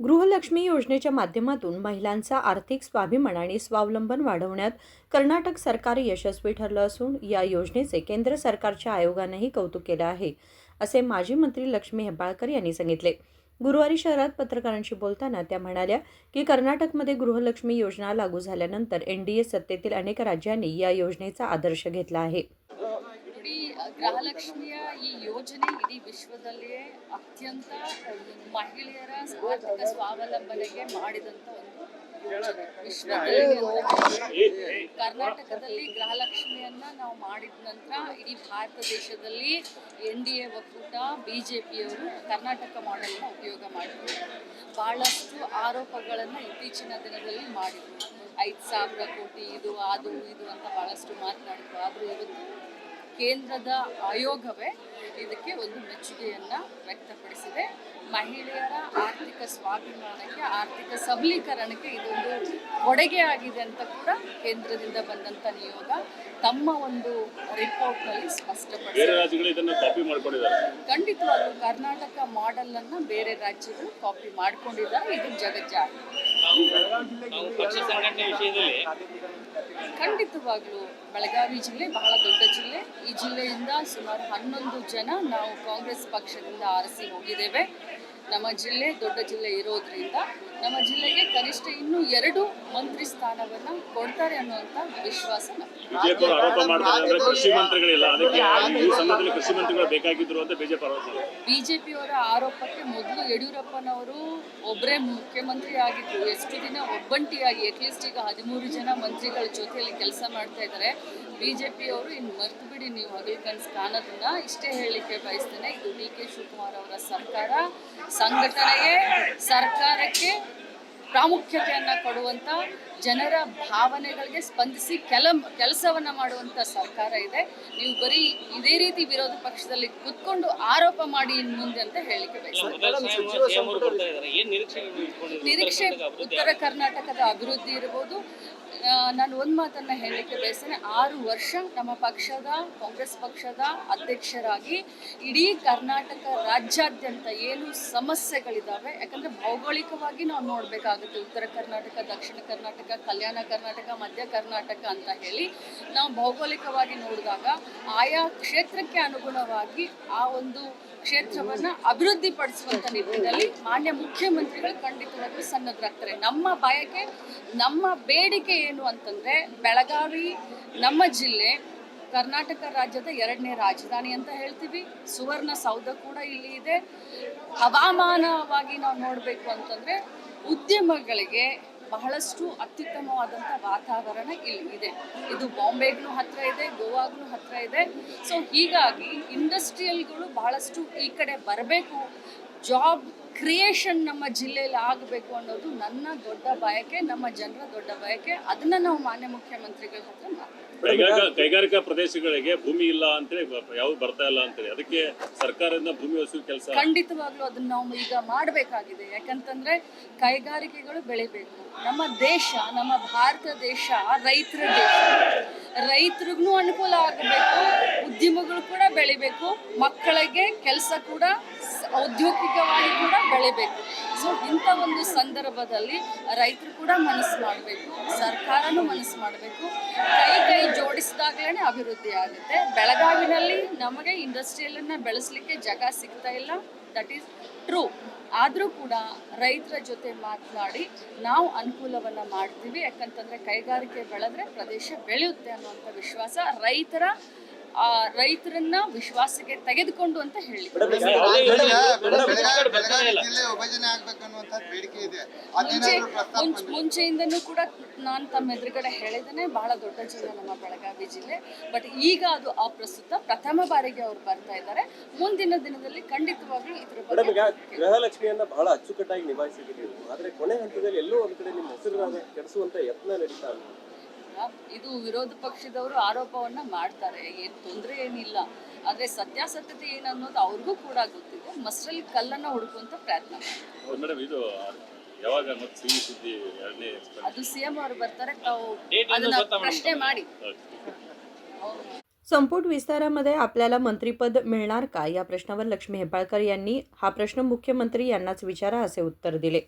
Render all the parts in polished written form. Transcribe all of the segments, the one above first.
गृहलक्ष्मी योजनेच्या माध्यमातून महिलांचा आर्थिक स्वाभिमान आणि स्वावलंबन वाढवण्यात कर्नाटक सरकार यशस्वी ठरलं असून या योजनेचे केंद्र सरकारच्या आयोगानेही कौतुक केलं आहे, असे माजी मंत्री लक्ष्मी हेब्बाळकर यांनी सांगितले. गुरुवारी शहरात पत्रकारांशी बोलताना त्या म्हणाल्या की कर्नाटकमध्ये गृहलक्ष्मी योजना लागू झाल्यानंतर एनडीए सत्तेतील अनेक राज्यांनी या योजनेचा आदर्श घेतला आहे. ನೋಡಿ, ಗೃಹಲಕ್ಷ್ಮಿಯ ಈ ಯೋಜನೆ ಇಡೀ ವಿಶ್ವದಲ್ಲಿಯೇ ಅತ್ಯಂತ ಮಹಿಳೆಯರ ಆರ್ಥಿಕ ಸ್ವಾವಲಂಬನೆಗೆ ಮಾಡಿದಂಥ ಒಂದು ಯೋಜನೆ ವಿಶ್ವದಲ್ಲಿ ಕರ್ನಾಟಕದಲ್ಲಿ ಗೃಹಲಕ್ಷ್ಮಿಯನ್ನ ನಾವು ಮಾಡಿದ ನಂತರ ಇಡೀ ಭಾರತ ದೇಶದಲ್ಲಿ ಎನ್ಡಿಎ ಒಕ್ಕೂಟ ಬಿಜೆಪಿಯವರು ಕರ್ನಾಟಕ ಮಾಡೆಲ್ನ ಉಪಯೋಗ ಮಾಡಿದ್ರು. ಬಹಳಷ್ಟು ಆರೋಪಗಳನ್ನು ಇತ್ತೀಚಿನ ದಿನದಲ್ಲಿ ಮಾಡಿದ್ರು. 5,000 ಕೋಟಿ ಇದು ಅದು ಇದು ಅಂತ ಬಹಳಷ್ಟು ಮಾತನಾಡಿದ್ರು. ಆದರೂ ಇವತ್ತು ಕೇಂದ್ರದ ಆಯೋಗವೇ ಇದಕ್ಕೆ ಒಂದು ಮೆಚ್ಚುಗೆಯನ್ನು ವ್ಯಕ್ತಪಡಿಸಿದೆ. ಮಹಿಳೆಯರ ಆರ್ಥಿಕ ಸ್ವಾಭಿಮಾನಕ್ಕೆ, ಆರ್ಥಿಕ ಸಬಲೀಕರಣಕ್ಕೆ ಇದೊಂದು ಕೊಡುಗೆ ಆಗಿದೆ ಅಂತ ಕೂಡ ಕೇಂದ್ರದಿಂದ ಬಂದಂಥ ನಿಯೋಗ ತಮ್ಮ ಒಂದು ರಿಪೋರ್ಟ್ನಲ್ಲಿ ಸ್ಪಷ್ಟಪಡಿಸಿದೆ. ಖಂಡಿತವಾಗ್ಲೂ ಕರ್ನಾಟಕ ಮಾಡೆಲ್ ಅನ್ನ ಬೇರೆ ರಾಜ್ಯಗಳು ಕಾಪಿ ಮಾಡ್ಕೊಂಡಿದ್ದಾರೆ. ಇದು ಜಗಜ್ಜಾಹೀರ. ಖಂಡಿತವಾಗ್ಲೂ ಬೆಳಗಾವಿ ಜಿಲ್ಲೆ ಬಹಳ ದೊಡ್ಡ ಜಿಲ್ಲೆ. ಈ ಜಿಲ್ಲೆಯಿಂದ ಸುಮಾರು 11 ಜನ ನಾವು ಕಾಂಗ್ರೆಸ್ ಪಕ್ಷದಿಂದ ಆರಿಸಿ ಹೋಗಿದ್ದೇವೆ. ನಮ್ಮ ಜಿಲ್ಲೆ ದೊಡ್ಡ ಜಿಲ್ಲೆ ಇರೋದ್ರಿಂದ ನಮ್ಮ ಜಿಲ್ಲೆಗೆ ಕನಿಷ್ಠ ಇನ್ನೂ 2 ಮಂತ್ರಿ ಸ್ಥಾನವನ್ನ ಕೊಡ್ತಾರೆ ಅನ್ನುವಂಥ ವಿಶ್ವಾಸ ಬಿಜೆಪಿಯವರ ಆರೋಪಕ್ಕೆ ಮೊದಲು ಯಡಿಯೂರಪ್ಪನವರು ಒಬ್ಬರೇ ಮುಖ್ಯಮಂತ್ರಿ ಆಗಿದ್ರು. ಎಷ್ಟು ದಿನ ಒಬ್ಬಂಟಿಯಾಗಿ ಅಟ್ಲೀಸ್ಟ್ ಈಗ 13 ಜನ ಮಂತ್ರಿಗಳ ಜೊತೆಯಲ್ಲಿ ಕೆಲಸ ಮಾಡ್ತಾ ಇದ್ದಾರೆ. ಬಿಜೆಪಿಯವರು ಇನ್ನು ಮರ್ತು ಬಿಡಿ, ನೀವು ಹಗಲು ಕನಸು ಕಾಣೋದನ್ನ. ಇಷ್ಟೇ ಹೇಳಲಿಕ್ಕೆ ಬಯಸ್ತೇನೆ, ಇದು ಡಿ ಕೆ ಶಿವಕುಮಾರ್ ಅವರ ಸರ್ಕಾರ ಸಂಘಟನೆಗೆ, ಸರ್ಕಾರಕ್ಕೆ ಪ್ರಾಮುಖ್ಯತೆಯನ್ನು ಕೊಡುವಂಥ, ಜನರ ಭಾವನೆಗಳಿಗೆ ಸ್ಪಂದಿಸಿ ಕೆಲಸವನ್ನ ಮಾಡುವಂಥ ಸರ್ಕಾರ ಇದೆ. ನೀವು ಬರೀ ಇದೇ ರೀತಿ ವಿರೋಧ ಪಕ್ಷದಲ್ಲಿ ಕುತ್ಕೊಂಡು ಆರೋಪ ಮಾಡಿ ಇನ್ನು ಮುಂದೆ ಅಂತ ಹೇಳಿಕೆ ಬಯಸ್ತೇನೆ. ನಿರೀಕ್ಷೆ ಉತ್ತರ ಕರ್ನಾಟಕದ ಅಭಿವೃದ್ಧಿ ಇರಬಹುದು. ನಾನು ಒಂದು ಮಾತನ್ನು ಹೇಳಲಿಕ್ಕೆ ಬಯಸ್ತೇನೆ, 6 ವರ್ಷ ನಮ್ಮ ಪಕ್ಷದ, ಕಾಂಗ್ರೆಸ್ ಪಕ್ಷದ ಅಧ್ಯಕ್ಷರಾಗಿ ಇಡೀ ಕರ್ನಾಟಕ ರಾಜ್ಯಾದ್ಯಂತ ಏನು ಸಮಸ್ಯೆಗಳಿದ್ದಾವೆ, ಯಾಕಂದರೆ ಭೌಗೋಳಿಕವಾಗಿ ನಾವು ನೋಡಬೇಕಾಗುತ್ತೆ. ಉತ್ತರ ಕರ್ನಾಟಕ, ದಕ್ಷಿಣ ಕರ್ನಾಟಕ, ಕಲ್ಯಾಣ ಕರ್ನಾಟಕ, ಮಧ್ಯ ಕರ್ನಾಟಕ ಅಂತ ಹೇಳಿ ನಾವು ಭೌಗೋಳಿಕವಾಗಿ ನೋಡಿದಾಗ ಆಯಾ ಕ್ಷೇತ್ರಕ್ಕೆ ಅನುಗುಣವಾಗಿ ಆ ಒಂದು ಕ್ಷೇತ್ರವನ್ನು ಅಭಿವೃದ್ಧಿಪಡಿಸುವಂಥ ನಿಟ್ಟಿನಲ್ಲಿ ಮಾನ್ಯ ಮುಖ್ಯಮಂತ್ರಿಗಳು ಖಂಡಿತವಾಗ್ಲೂ ಸನ್ನದ್ಧರಾಗ್ತಾರೆ. ನಮ್ಮ ಬಯಕೆ, ನಮ್ಮ ಬೇಡಿಕೆ ಏನು ಅಂತಂದರೆ, ಬೆಳಗಾವಿ ನಮ್ಮ ಜಿಲ್ಲೆ ಕರ್ನಾಟಕ ರಾಜ್ಯದ 2ನೇ ರಾಜಧಾನಿ ಅಂತ ಹೇಳ್ತೀವಿ. ಸುವರ್ಣ ಸೌಧ ಕೂಡ ಇಲ್ಲಿ ಇದೆ. ಹವಾಮಾನವಾಗಿ ನಾವು ನೋಡಬೇಕು ಅಂತಂದರೆ ಉದ್ಯಮಗಳಿಗೆ ಬಹಳಷ್ಟು ಅತ್ಯುತ್ತಮವಾದಂಥ ವಾತಾವರಣ ಇಲ್ಲಿ ಇದೆ. ಇದು ಬಾಂಬೆಗೂ ಹತ್ತಿರ ಇದೆ, ಗೋವಾಗೂ ಹತ್ತಿರ ಇದೆ. ಸೊ ಹೀಗಾಗಿ ಇಂಡಸ್ಟ್ರಿಯಲ್ಗಳು ಬಹಳಷ್ಟು ಈ ಕಡೆ ಬರಬೇಕು, ಜಾಬ್ ಕ್ರಿಯೇಷನ್ ನಮ್ಮ ಜಿಲ್ಲೆಯಲ್ಲಿ ಆಗಬೇಕು ಅನ್ನೋದು ನನ್ನ ದೊಡ್ಡ ಬಯಕೆ, ನಮ್ಮ ಜನರ ದೊಡ್ಡ ಬಯಕೆ. ಅದನ್ನು ನಾವು ಮಾನ್ಯ ಮುಖ್ಯಮಂತ್ರಿಗಳ ಹತ್ರ ಕೈಗಾರಿಕಾ ಪ್ರದೇಶಗಳಿಗೆ ಭೂಮಿ ಇಲ್ಲ ಅಂತೇಳಿ ಯಾವ್ದು ಬರ್ತಾ ಇಲ್ಲ ಅಂತೇಳಿ ಅದಕ್ಕೆ ಸರ್ಕಾರದಿಂದ ಭೂಮಿ ಒದಗಿಸುವ ಕೆಲಸ ಖಂಡಿತವಾಗ್ಲೂ ಅದನ್ನ ನಾವು ಈಗ ಮಾಡಬೇಕಾಗಿದೆ. ಯಾಕಂತಂದ್ರೆ ಕೈಗಾರಿಕೆಗಳು ಬೆಳಿಬೇಕು. ನಮ್ಮ ದೇಶ, ನಮ್ಮ ಭಾರತ ದೇಶ ರೈತರ ದೇಶ. ರೈತರಿಗೂ ಅನುಕೂಲ ಆಗಬೇಕು, ಉದ್ಯಮಗಳು ಕೂಡ ಬೆಳಿಬೇಕು, ಮಕ್ಕಳಿಗೆ ಕೆಲಸ ಕೂಡ ಔದ್ಯೋಗಿಕವಾಗಿ ಕೂಡ ಬೆಳಿಬೇಕು. ಸೊ ಇಂಥ ಒಂದು ಸಂದರ್ಭದಲ್ಲಿ ರೈತರು ಕೂಡ ಮನಸ್ಸು ಮಾಡಬೇಕು, ಸರ್ಕಾರನೂ ಮನಸ್ಸು ಮಾಡಬೇಕು. ಕೈ ಜೋಡಿಸಿದಾಗಲೇ ಅಭಿವೃದ್ಧಿ ಆಗುತ್ತೆ. ಬೆಳಗಾವಿನಲ್ಲಿ ನಮಗೆ ಇಂಡಸ್ಟ್ರಿಯಲನ್ನು ಬೆಳೆಸಲಿಕ್ಕೆ ಜಾಗ ಸಿಗ್ತಾ ಇಲ್ಲ, ದಟ್ ಈಸ್ ಟ್ರೂ. ಆದರೂ ಕೂಡ ರೈತರ ಜೊತೆ ಮಾತನಾಡಿ ನಾವು ಅನುಕೂಲವನ್ನು ಮಾಡ್ತೀವಿ. ಯಾಕಂತಂದರೆ ಕೈಗಾರಿಕೆ ಬೆಳೆದ್ರೆ ಪ್ರದೇಶ ಬೆಳೆಯುತ್ತೆ ಅನ್ನುವಂಥ ವಿಶ್ವಾಸ ರೈತರನ್ನ ವಿಶ್ವಾಸಕ್ಕೆ ತೆಗೆದುಕೊಂಡು ಅಂತ ಹೇಳಿ ಮುಂಚೆಯಿಂದನೂ ಕೂಡ ನಾನು ತಮ್ಮ ಎದುರುಗಡೆ ಹೇಳಿದ್ದೇನೆ, ಬಹಳ ದೊಡ್ಡ ಜಿಲ್ಲೆ ನಮ್ಮ ಬೆಳಗಾವಿ ಜಿಲ್ಲೆ. ಬಟ್ ಈಗ ಅದು ಅಪ್ರಸ್ತುತ. ಪ್ರಥಮ ಬಾರಿಗೆ ಅವ್ರು ಬರ್ತಾ ಇದ್ದಾರೆ. ಮುಂದಿನ ದಿನದಲ್ಲಿ ಖಂಡಿತವಾಗ್ಲೂ ಇದ್ರ ಬಗ್ಗೆ ಗೃಹಲಕ್ಷ್ಮಿಯನ್ನ ಬಹಳ ಅಚ್ಚುಕಟ್ಟಾಗಿ ನಿಭಾಯಿಸಿದ್ದೀರಿ. ಆದ್ರೆ ಕೊನೆ ಹಂತದಲ್ಲಿ ಎಲ್ಲೋ ಒಂದ್ ಕಡೆ ನಿಮ್ಮ ಹೆಸರನ್ನ ಕೆಡಿಸುವಂತ ಯತ್ನ ನಡೀತಾ ಇದೆ. ಇದು ವಿರೋಧ ಪಕ್ಷದವರು ಆರೋಪವನ್ನ ಮಾಡ್ತಾರೆ, ಏನು ತೊಂದರೆ ಏನಿಲ್ಲ. ಆದ್ರೆ ಸತ್ಯಾಸತ್ಯತೆ ಏನನ್ನೋದು ಅವ್ರಿಗೂ ಕೂಡ ಗೊತ್ತಿದೆ. ಮಸ್ರಲ್ಲಿ ಕಲ್ಲನ್ನ ಹುಡುಕುವಂತ ಪ್ರಯತ್ನ ಅದು ಸಿಎಂ ಅವರು ಬರ್ತಾರೆ, ತಾವು ಅದನ್ನ ಪ್ರಶ್ನೆ ಮಾಡಿ. संपूर्ण विस्तारामध्ये आपल्याला मंत्रिपद मिळणार का या प्रश्नावर लक्ष्मी हेब्बाळकर यांनी हा प्रश्न मुख्यमंत्री यांनाच विचारा असे उत्तर दिले.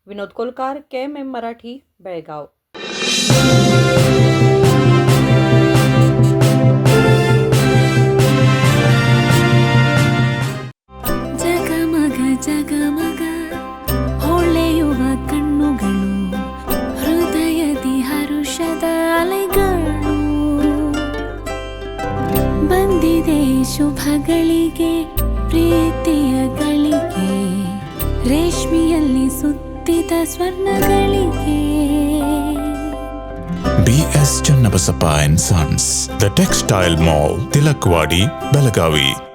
विनोद कोलकार, KMM मराठी, बेळगाव. ಜಗಮಗ ಜಗಮಗ ಹೊಳೆಯುವ ಕಣ್ಣುಗಳು, ಹೃದಯದಿ ಹರುಷದ ಅಲೆಗಳು. ಬಂದಿದೆ ಶುಭಗಳಿಗೆ, ಪ್ರೀತಿಯ ಗಳಿಗೆ, ರೇಷ್ಮೆಯಲ್ಲಿ ಸುತ್ತಿದ ಸ್ವರ್ಣಗಳಿಗೆ. BS Channabasappa and Sons, The Textile Mall, Tilakwadi, Belagavi.